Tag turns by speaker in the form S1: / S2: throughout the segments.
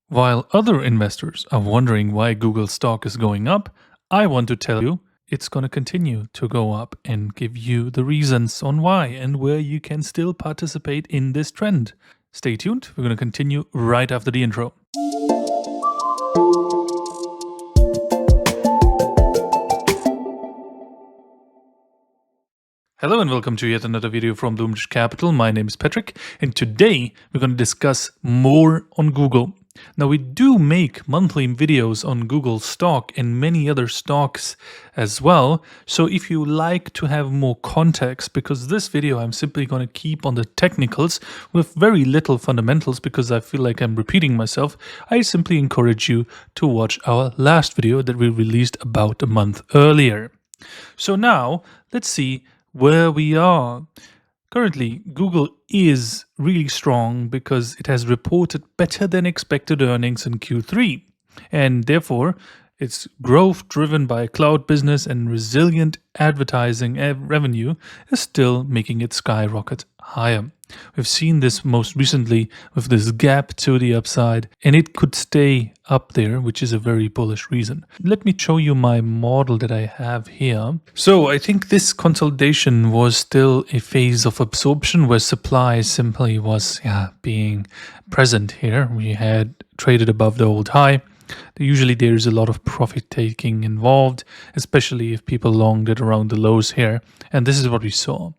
S1: While other investors are wondering why Google stock is going up, I want to tell you it's going to continue to go up and give you the reasons on why and where you can still participate in this trend. Stay tuned, we're going to continue right after the intro. Hello and welcome to yet another video from English Capital. My name is Patrick and today we're going to discuss more on Google. Now we do make monthly videos on Google stock and many other stocks as well. So if you like to have more context, because this video I'm simply going to keep on the technicals with very little fundamentals because I feel like I'm repeating myself, I simply encourage you to watch our last video that we released about a month earlier. So now let's see where we are. Currently, Google is really strong because it has reported better than expected earnings in Q3, and therefore its growth driven by cloud business and resilient advertising revenue is still making it skyrocket higher. We've seen this most recently with this gap to the upside, and it could stay up there, which is a very bullish reason. Let me show you my model that I have here. So I think this consolidation was still a phase of absorption where supply simply was being present here. We had traded above the old high. Usually there's a lot of profit taking involved, especially if people longed it around the lows here. And this is what we saw.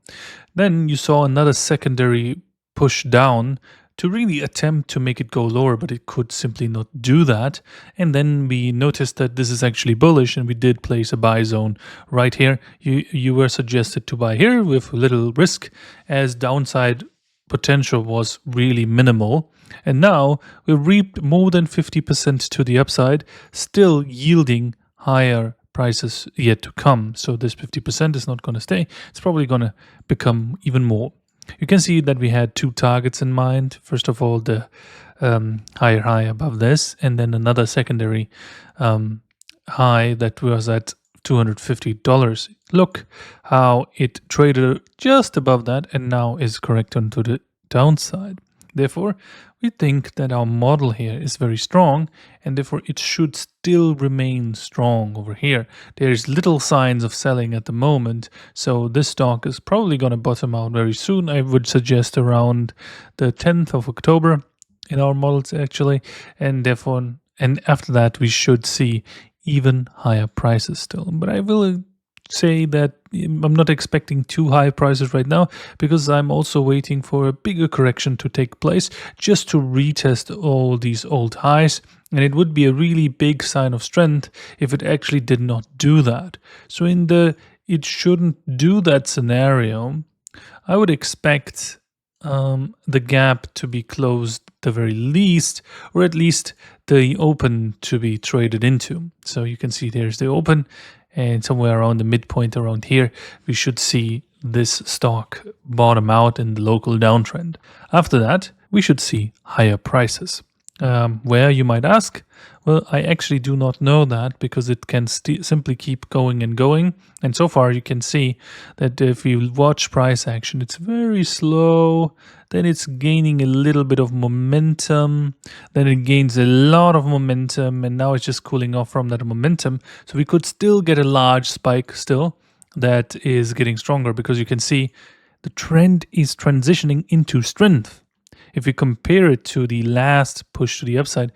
S1: Then you saw another secondary push down to really attempt to make it go lower, but it could simply not do that. And then we noticed that this is actually bullish and we did place a buy zone right here. You were suggested to buy here with little risk as downside potential was really minimal. And now we reaped more than 50% to the upside, still yielding higher prices yet to come. So this 50% is not going to stay. It's probably going to become even more. You can see that we had two targets in mind. First of all, the higher high above this, and then another secondary high that was at $250. Look how it traded just above that and now is correcting to the downside. Therefore, we think that our model here is very strong and therefore it should still remain strong over here. There's little signs of selling at the moment, so this stock is probably going to bottom out very soon. I would suggest around the 10th of October in our models actually, and therefore, and after that we should see even higher prices still. But I will say that I'm not expecting too high prices right now because I'm also waiting for a bigger correction to take place just to retest all these old highs, and it would be a really big sign of strength if it actually did not do that. So in the it shouldn't do that scenario, I would expect the gap to be closed at the very least, or at least the open to be traded into. So you can see there's the open, and somewhere around the midpoint around here, we should see this stock bottom out in the local downtrend. After that, we should see higher prices. Where, you might ask? Well, I actually do not know that because it can simply keep going and going. And so far you can see that if you watch price action, it's very slow. Then it's gaining a little bit of momentum. Then it gains a lot of momentum. And now it's just cooling off from that momentum. So we could still get a large spike still that is getting stronger because you can see the trend is transitioning into strength. If we compare it to the last push to the upside,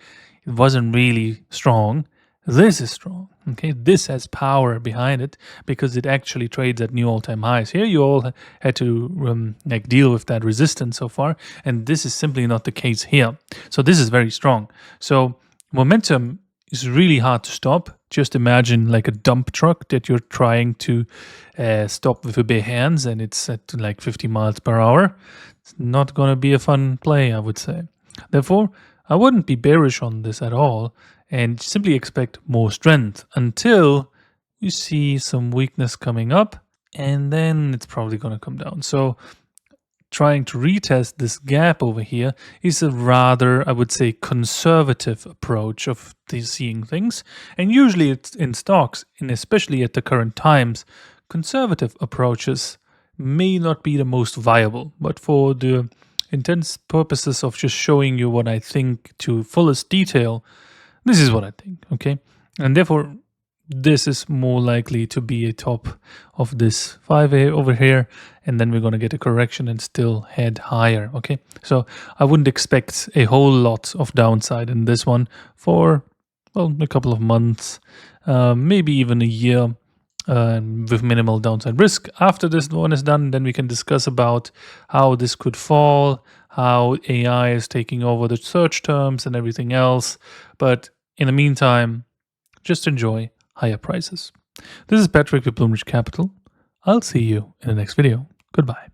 S1: it wasn't really strong. This is strong. Okay, this has power behind it because it actually trades at new all-time highs. Here you all had to deal with that resistance so far, and this is simply not the case here. So this is very strong. So momentum is really hard to stop. Just imagine like a dump truck that you're trying to stop with your bare hands and it's at like 50 miles per hour. It's not going to be a fun play, I would say. Therefore, I wouldn't be bearish on this at all and simply expect more strength until you see some weakness coming up, and then it's probably going to come down. So trying to retest this gap over here is a rather, I would say, conservative approach of seeing things. And usually it's in stocks, and especially at the current times, conservative approaches may not be the most viable. But for the intents purposes of just showing you what I think to fullest detail, this is what I think, okay? And therefore, this is more likely to be a top of this 5A over here, and then we're going to get a correction and still head higher, okay? So I wouldn't expect a whole lot of downside in this one for, well, a couple of months, maybe even a year, with minimal downside risk. After this one is done, then we can discuss about how this could fall, how AI is taking over the search terms and everything else. But in the meantime, just enjoy higher prices. This is Patrick with Bloomberg Capital. I'll see you in the next video. Goodbye.